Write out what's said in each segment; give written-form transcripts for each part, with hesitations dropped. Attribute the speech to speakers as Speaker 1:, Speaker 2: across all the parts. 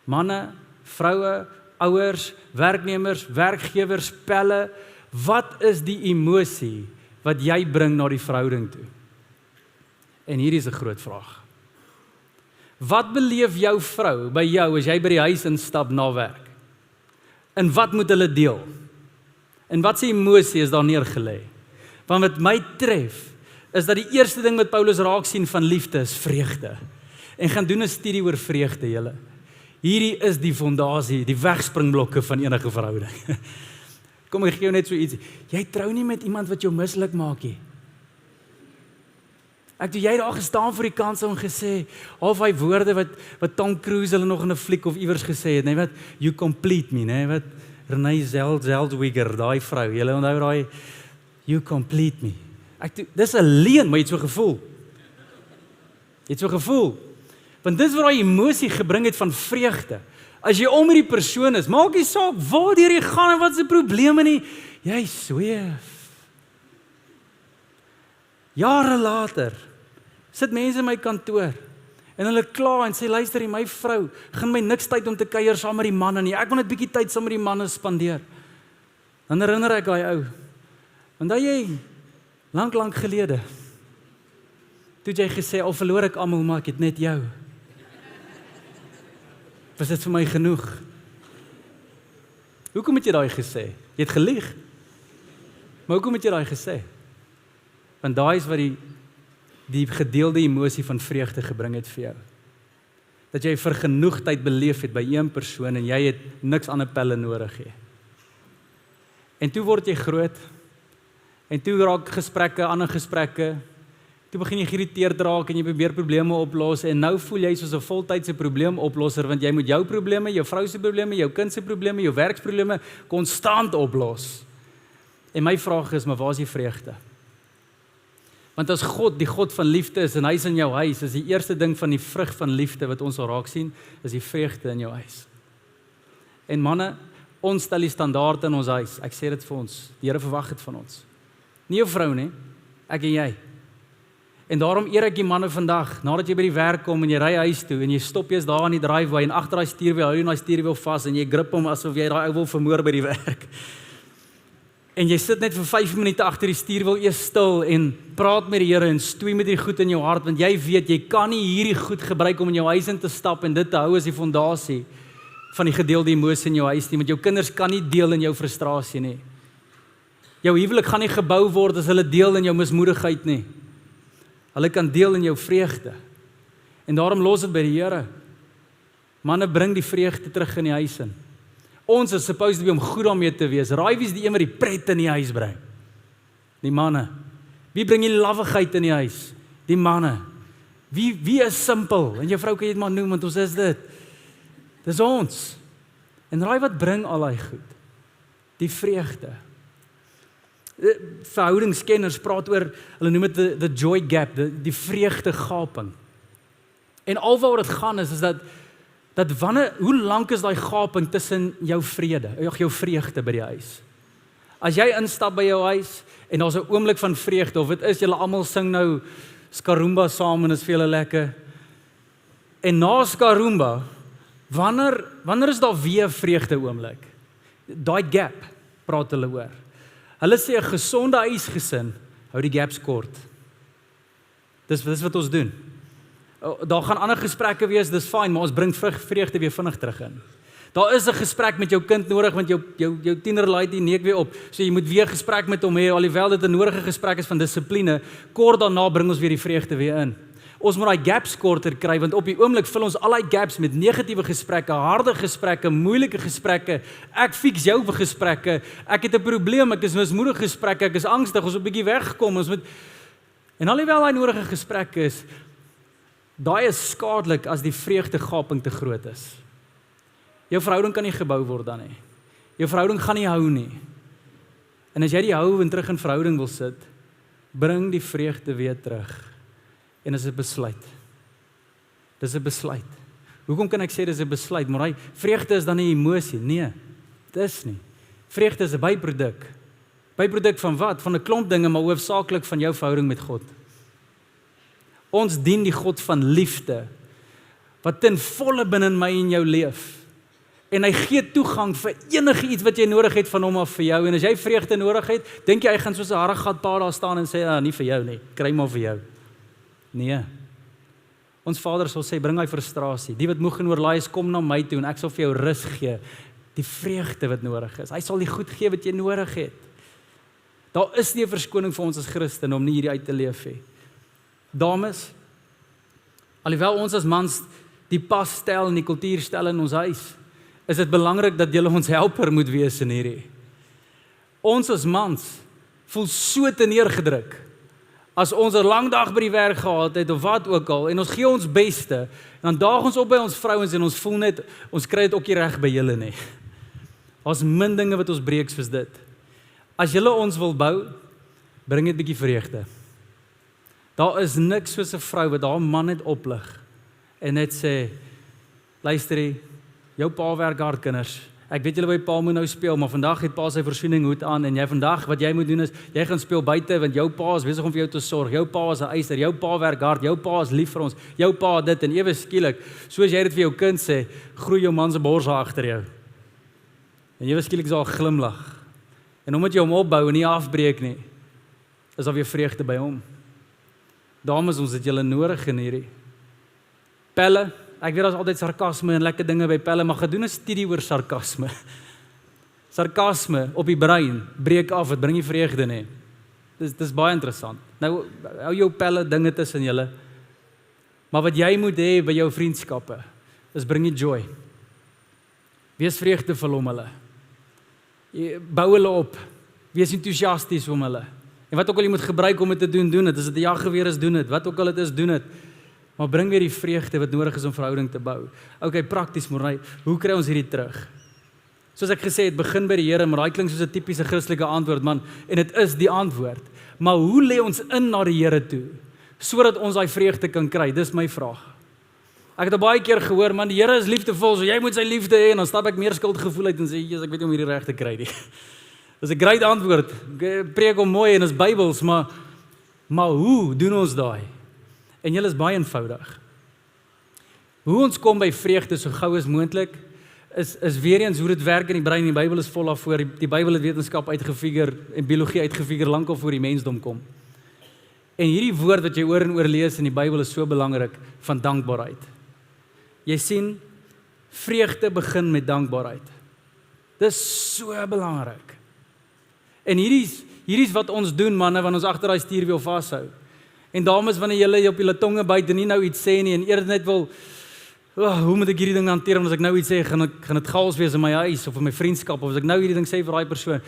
Speaker 1: Manne, vroue, ouers, werknemers, werkgewers, pelle, wat is die emosie wat jy bring na die verhouding toe? En hier is 'n groot vraag. Wat beleef jou vrou by jou as jy by die huis instap na werk? En wat moet hulle deel? En wat se emosie is daar neergelê? Want wat my tref, is dat die eerste ding wat Paulus raak sien van liefde is vreugde. En gaan doen 'n studie oor vreugde, julle. Hierdie is die fondasie, die wegspringblokke van enige verhouding. Kom, ek gee jou net so iets. Jy trou nie met iemand wat jou mislik maak nie. Toe jy daar gestaan voor die kansel en gesê, half hy woorde wat Tom Cruise hulle nog in 'n fliek of iewers gesê het, nee wat, you complete me, nee wat, Renee Zellweger, daai vrou, julle onthou daai, you complete me. Dis 'n leuen, maar jy het so gevoel. Want dis wat daai emosie gebring het van vreugde. As jy om met die persoon is, maak nie saak waar jy gaan en wat se probleme nie, jy sweef. Jare later sit mense in my kantoor en hulle kla en sê, luister, my vrou gaan my niks tyd om te kuier saam met die manne nie. Ek wil net bietjie tyd saam met die manne spandeer. Dan herinner ek daai ou. Onthou jy lank gelede toe jy gesê, al verloor ek almal, maar ek het net jou. Was dit vir my genoeg? Hoekom het jy daai gesê? Jy het gelieg. Maar hoekom het jy daai gesê? Want daai is wat die gedeelde emosie van vreugde gebring het vir jou. Dat jy vergenoegdheid beleef het by een persoon en jy het niks ander pelle nodig hê. En toe word jy groot. En toe raak gesprekke, ander gesprekke. Toe begin jy geïrriteerd raak en jy probeer probleme oplos en nou voel jy soos 'n voltydse probleemoplosser want jy moet jou probleme, jou vrou se probleme, jou kind se probleme, jou werksprobleme konstant oplos. En my vraag is, maar waar is die vreugde? Want as God, die God van liefde is en hy is in jou huis, is die eerste ding van die vrug van liefde wat ons sal raak sien, is die vreugde in jou huis. En manne, ons stel die standaard in ons huis. Ek sê dit vir ons, die Here verwag dit van ons. Nie jou vrou nie, ek en jy. En daarom eer ek die manne vandag, nadat jy by die werk kom en jy ry huis toe en jy stop eers daar aan die driveway en agter daai stuurwiel hou jy daai stuurwiel vas en jy grip hom asof jy daai ou wil vermoor by die werk. En jy sit net vir 5 minute agter die stuurwiel eers stil en praat met die Here en stoei met die goed in jou hart want jy weet jy kan nie hierdie goed gebruik om in jou huis in te stap en dit te hou as die fondasie van die gedeelde emosie in jou huis nie, want jou kinders kan nie deel in jou frustrasie nie. Jou huwelik gaan nie gebou word as hulle deel in jou mismoedigheid nie. Hulle kan deel in jou vreugde. En daarom los dit by die Here. Manne, bring die vreugde terug in die huis in. Ons is supposed to be om goed daarmee te wees. Raai is die een wat die pret in die huis bring? Die manne. Wie bring die lawwigheid in die huis? Die manne. Wie is simpel? En jou vrou kan jy dit maar noem, want ons is dit. Dis ons. En raai wat bring al daai goed? Die vreugde. Verhoudingskenners praat oor, hulle noem dit the joy gap, die vreugdegaping. En alwaar dit gaan is dat wanneer, hoe lank is daai gaping tussen jou vrede, jou vreugde by die huis? As jy instap by jou huis en daar's 'n oomblik van vreugde, of dit is julle almal sing nou Skarumba saam en is vir julle lekker. En na Skarumba, wanneer is daar weer vreugde oomblik? Daai gap praat hulle oor. Hulle sê 'n gesonde huisgesin hou die gaps kort. Dis wat ons doen. Daar gaan ander gesprekke wees, dis fyn, maar ons bring vreugde weer vinnig terug in. Daar is 'n gesprek met jou kind nodig, want jou tiener laai die neek weer op. So jy moet weer gesprek met hom hê, alhoewel dit 'n nodige gesprek is van dissipline. Kort daarna bring ons weer die vreugde weer in. Ons moet daai gaps korter kry, want op die oomblik vul ons al daai gaps met negatiewe gesprekke, harde gesprekke, moeilike gesprekke. Ek fix jou gesprekke. Ek het 'n probleem, ek is mismoedig gesprekke, ek is angstig, ons moet 'n bietjie wegkom. En alhoewel daai nodige gesprekke is, daai is skadelik as die vreugdegaping te groot is. Jou verhouding kan nie gebou word dan nie. Jou verhouding gaan nie hou nie. En as jy die hou en terug in verhouding wil sit, bring die vreugde weer terug. En dis 'n besluit. Dis 'n besluit. Hoekom kan ek sê dis 'n besluit? Maar daai vreugde is dan nie emosie. Nee, dis nie. Vreugde is 'n byproduk. Byproduk van wat? Van 'n klomp dinge, maar hoofsaaklik van jou verhouding met God. Ons dien die God van liefde. wat ten volle binne in my en jou leef. En hy gee toegang vir enige iets wat jy nodig het van hom af vir jou. En as jy vreugde nodig het, dink jy hy gaan soos 'n harregat pa daar staan en sê, nie vir jou nie, kry maar vir jou. Nee. Ons Vader sal sê, bring hy frustrasie. Die wat moeg en oorlaai is, kom na my toe en ek sal vir jou rus gee. Die vreugde wat nodig is. Hy sal die goed gee wat jy nodig het. Daar is nie 'n verskoning vir ons as Christen om nie hierdie uit te leef nie. Dames, alhoewel ons as mans die pas stel en die kultuur stel in ons huis, is dit belangrik dat julle ons helper moet wees in hierdie. Ons as mans voel so te neergedruk as ons 'n lang dag by die werk gehad het of wat ook al en ons gee ons beste, dan daag ons op by ons vrouens en ons voel net, ons kry dit ook nie reg by julle nie. Daar's min dinge wat ons breek soos dit. As julle ons wil bou, bring net 'n bietjie vreugde. Daar is niks soos 'n vrou wat haar man net oplig en net sê, luister, jou pa werk hard kinders. Ek weet julle by pa moet nou speel, maar vandag het pa sy versoening hoed aan en jy vandag wat jy moet doen is jy gaan speel buite want jou pa is besig om vir jou te sorg. Jou pa is 'n eiser, jou pa werk hard, jou pa is lief vir ons. Jou pa dit en ewe skielik, soos jy dit vir jou kind sê, groei jou man se bors agter jou. En ewe skielik is daar 'n glimlag. En omdat jy hom opbou en nie afbreek nie, is daar weer vreugde by hom. Dames, ons het julle nodig in hierdie. Pelle, ek weet daar's altyd sarkasme en lekker dinge by pelle, maar gedoen 'n studie oor sarkasme. Sarkasme op die brein breek af, dit bring nie vreugde nie. Dis baie interessant. Nou, hou jou pelle dinge tussen julle. Maar wat jy moet hê by jou vriendskappe, is bring jy joy. Wees vreugdevol om hulle. Bou hulle op. Wees entoesiasties om hulle. En wat ook al jy moet gebruik om dit te doen, doen dit. As dit 'n jaggeweer is, doen dit. Wat ook al dit is, doen dit. Maar bring weer die vreugde wat nodig is om verhouding te bou. Okay, prakties, Morney, hoe kry ons hierdie terug? Soos ek gesê het, begin by die Here, maar daai klink soos 'n tipiese Christelike antwoord, man, en dit is die antwoord. Maar hoe lê ons in na die Here toe, sodat ons daai vreugde kan kry? Dis my vraag. Ek het baie keer gehoor, man, die Here is liefdevol, so jy moet sy liefde hê, en dan stap ek meer skuldgevoel uit en sê, Jesus, ek weet nie om hierdie reg te kry nie. Dis 'n great antwoord. Ek preek hom mooi en is Bybels, maar hoe doen ons daai? En julle is baie eenvoudig. Hoe ons kom by vreugde so gou as moontlik, is weer eens hoe dit werk in die brein. Die Bybel is vol daarvoor. Die Bybel het wetenskap uitgefigure en biologie uitgefigure lankal voor die mensdom kom. En hierdie woord wat jy oor en oor lees in die Bybel is so belangrik, van dankbaarheid. Jy sien, vreugde begin met dankbaarheid. Dis so belangrik. En hierdie is wat ons doen, manne, wanneer ons agter daai stuurwiel vashou. En dames, wanneer julle op julle tonge byt en nie nou iets sê nie en eerder net wil, hoe moet ek hierdie ding hanteer, want as ek nou iets sê, gaan dit chaos wees in my huis of in my vriendskap, of as ek nou hierdie ding sê vir daai persoon.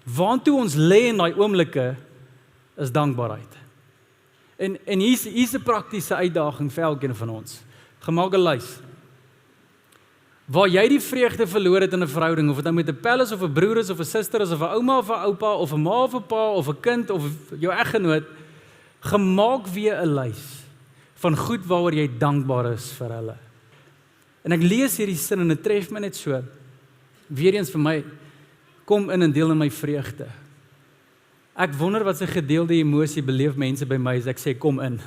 Speaker 1: Waantoe ons lê in daai oomblikke is dankbaarheid. En hier's 'n praktiese uitdaging vir elkeen van ons. Gemaak 'n lys. Waar jy die vreugde verloor het in 'n verhouding, of dit nou met 'n pel is of 'n broer is of 'n suster is of 'n ouma of 'n oupa of 'n ma of 'n pa of 'n kind of jou eggenoot, gemaak weer 'n lys van goed waaroor jy dankbaar is vir hulle. En ek lees hierdie sin en dit tref my net so. Weereens vir my, kom in en deel in my vreugde. Ek wonder wat se gedeelde emosie beleef mense by my as ek sê kom in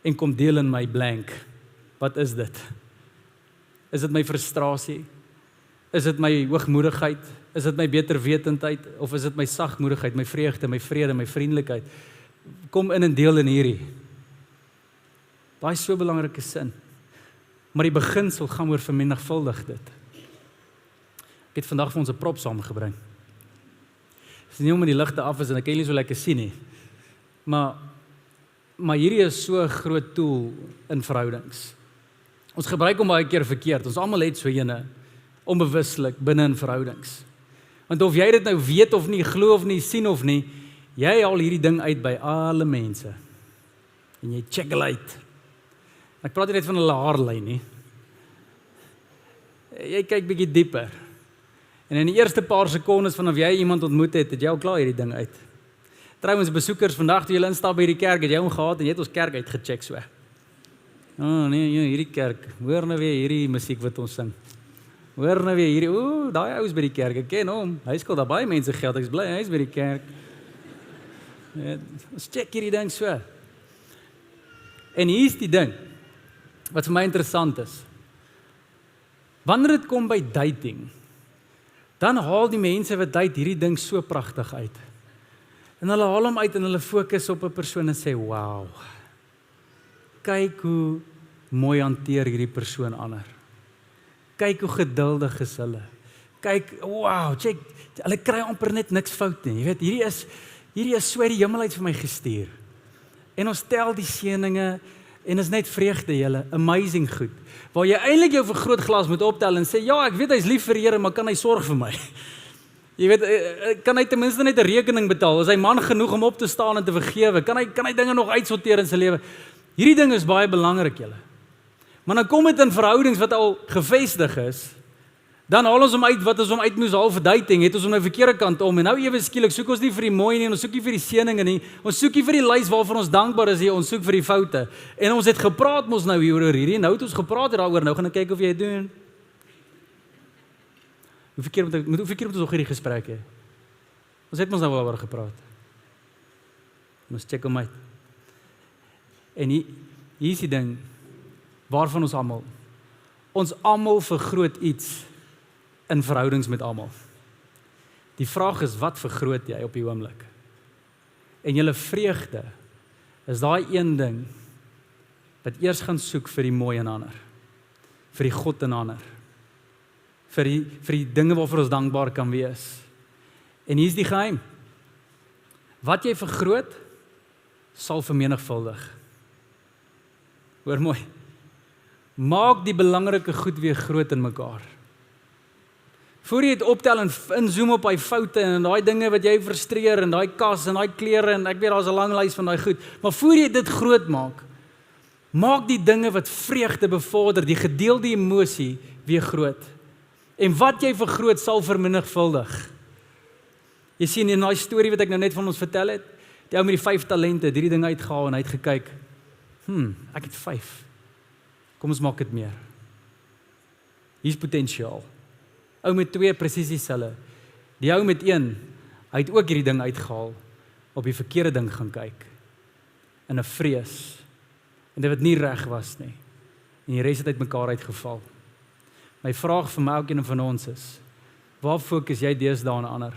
Speaker 1: en kom deel in my blank. Wat is dit? Is dit my frustrasie? Is dit my hoogmoedigheid? Is dit my beterwetendheid? Of is dit my sagmoedigheid, my vreugde, my vrede, my vriendelikheid? Kom in en deel in hierdie. Daai is so 'n belangrike sin. Maar die beginsel gaan oor vermenigvuldig dit. Ek het vandag vir ons 'n prop saamgebring. Dit is nie omdat die ligte af is en ek kan nie so lekker sien nie. Maar hierdie is so 'n groot tool in verhoudings. Ons gebruik hom baie keer verkeerd. Ons almal het so ene onbewustelik binne in verhoudings. Want of jy dit nou weet of nie, glo of nie, sien of nie, jy haal hierdie ding uit by alle mense. En jy check hulle uit. Ek praat nie net van 'n haarlyn nie. Jy kyk bietjie dieper. En in die eerste paar sekondes vanaf jy iemand ontmoet het jy al klaar hierdie ding uit. Trouwens, besoekers, vandag toe julle instap by hierdie kerk, het jy hom gehad en jy het ons kerk uitgecheck so. Nee, hierdie kerk, hoor nou weer hierdie musiek wat ons sing. Hoor nou weer hierdie, daai ou is by die kerk, ek ken hom. Hy skuld daar baie mense geld, ek is bly hy is by die kerk. Ons check hierdie ding so. En hier's die ding. wat vir my interessant is, wanneer dit kom by dating, dan haal die mense wat date hierdie ding so pragtig uit. En hulle haal hom uit en hulle fokus op 'n persoon en sê, wow, kyk hoe mooi hanteer hierdie persoon ander. Kyk hoe geduldig is hulle. Kyk, wow, check, hulle kry amper net niks fout nie. Jy weet, hierdie is so uit die hemel uit vir my gestuur. En ons tel die seëninge en is net vreugde julle, amazing goed. Waar jy eintlik jou vergrootglas moet optel en sê, ja, ek weet hy's lief vir die Here, maar kan hy sorg vir my? Jy weet, kan hy ten minste net 'n rekening betaal? Is hy man genoeg om op te staan en te vergewe? Kan hy dinge nog uitsorteer in sy lewe? Hierdie ding is baie belangrik julle. Maar dan kom dit in verhoudings wat al gevestig is, dan haal ons hom uit wat ons hom uit moes haal vir dating, het ons hom nou verkeerde kant om, en nou ewe skielik soek ons nie vir die mooi nie, ons soek nie vir die seëninge nie, ons soek nie vir die lys waarvan ons dankbaar is nie, ons soek vir die foute. En ons het gepraat mos nou hier oor hierdie, nou het ons gepraat daaroor, nou gaan ek kyk of jy dit doen. Hoeveel keer moet ons nog hierdie gesprek hê? Ons het mos nou al oor gepraat. Ons check hom uit. En hier is die ding, waarvan ons almal vergroot iets in verhoudings met almal. Die vraag is, wat vergroot jy op die oomblik? En julle vreugde is daai een ding wat eers gaan soek vir die mooi in ander, vir die God in ander, vir die dinge waarvoor ons dankbaar kan wees. En hier is die geheim. Wat jy vergroot, sal vermenigvuldig. Hoor mooi. Maak die belangrike goed weer groot in mekaar. Voor jy het optel en inzoom op hy foute en daai dinge wat jy frustreer en daai kas en daai klere en ek weet daar's 'n lang lys van daai goed, maar voor jy dit groot maak, maak die dinge wat vreugde bevorder, die gedeelde emosie weer groot. En wat jy vergroot sal vermenigvuldig. Jy sien in daai storie wat ek nou net van ons vertel het, die ou met die 5 talente, het hierdie ding uitgehaal en hy het gekyk, ek het 5. Kom ons maak dit meer. Hier's potensiaal. Ou met 2 presies dieselfde. Die ou met 1, hy het ook hierdie ding uitgehaal, op die verkeerde ding gaan kyk, in 'n vrees, en dit wat nie reg was nie, en die res het uit mekaar uitgeval. My vraag vir my elkeen van ons is, waar fokus jy deesdae aan ander?